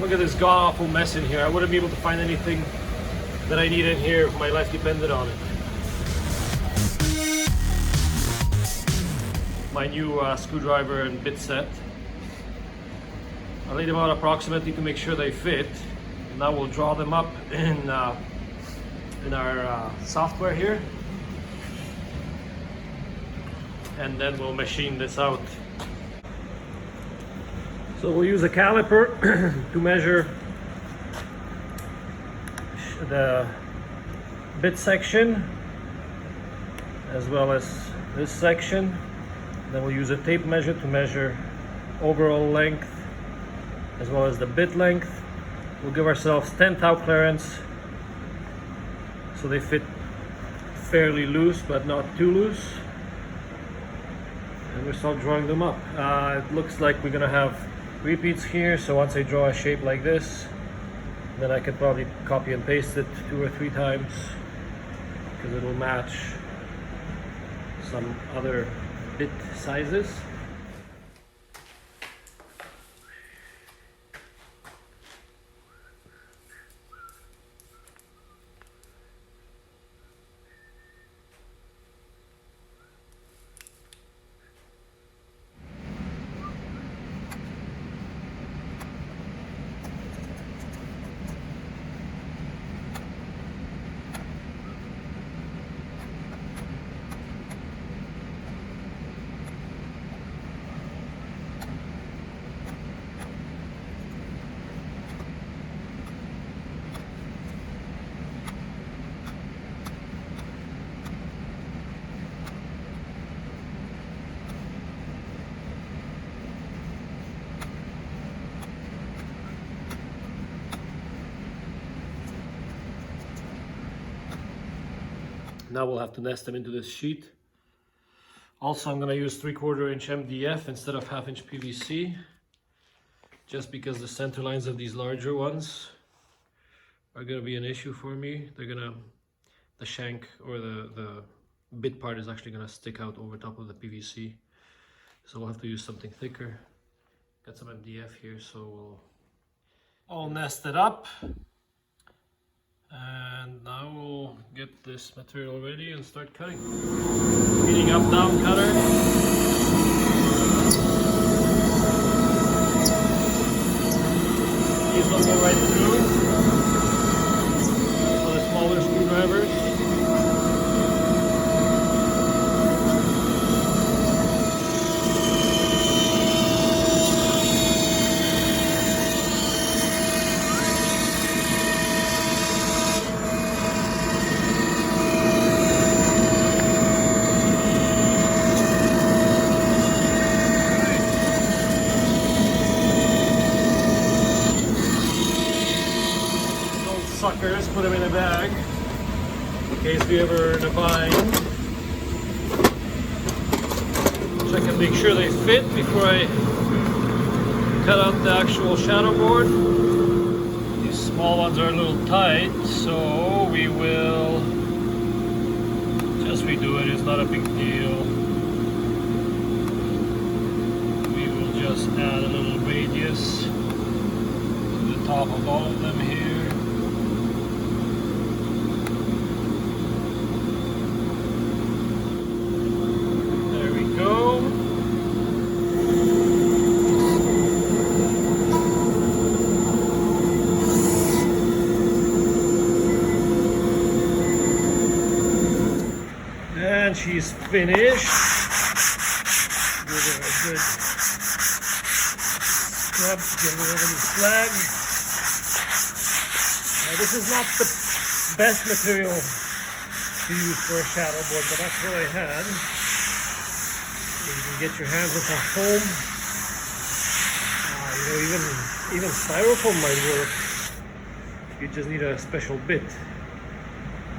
Look at this god-awful mess in here. I wouldn't be able to find anything that I need in here if my life depended on it. My new screwdriver and bit set. I laid them out approximately to make sure they fit. Now we'll draw them up in our software here. And then we'll machine this out. So we'll use a caliper to measure the bit section as well as this section. Then we'll use a tape measure to measure overall length as well as the bit length. We'll give ourselves 10 thou clearance so they fit fairly loose but not too loose. And we'll start drawing them up. It looks like we're gonna have repeats here, so once I draw a shape like this, then I can probably copy and paste it 2 or 3 times because it'll match some other bit sizes. Now we'll have to nest them into this sheet. Also, I'm going to use 3/4 inch MDF instead of 1/2 inch PVC, just because the center lines of these larger ones are going to be an issue for me. The shank or the bit part is actually going to stick out over top of the PVC. So we'll have to use something thicker. Got some MDF here, so we'll all nest it up. And now we'll get this material ready and start cutting. Heating up down cutter. These will go right through for the smaller screwdrivers. Suckers, put them in a bag in case we ever in a bind. Check and make sure they fit before I cut out the actual shadow board. These small ones are a little tight, so we will just redo it. It's not a big deal. We will just add a little radius to the top of all of them here. And she's finished. Give her a good scrub, get rid of any slag. Now, this is not the best material to use for a shadow board, but that's what I had. You can get your hands on some foam. Even styrofoam might work. You just need a special bit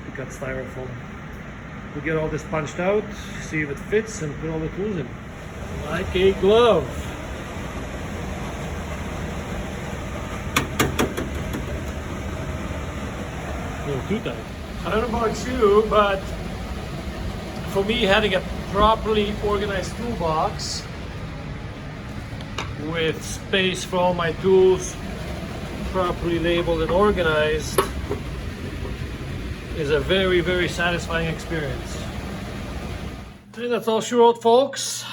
to cut styrofoam. We'll get all this punched out, see if it fits, and put all the tools in. Like a glove. A little too tight. I don't know about you, but for me, having a properly organized toolbox with space for all my tools properly labeled and organized is a very, very satisfying experience. And that's all she wrote, folks.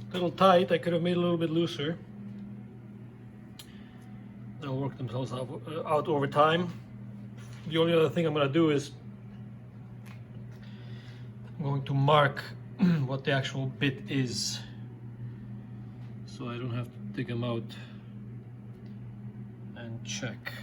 A little tight, I could have made it a little bit looser. They'll work themselves out over time. The only other thing I'm going to do is I'm going to mark what the actual bit is, so I don't have to dig them out and check.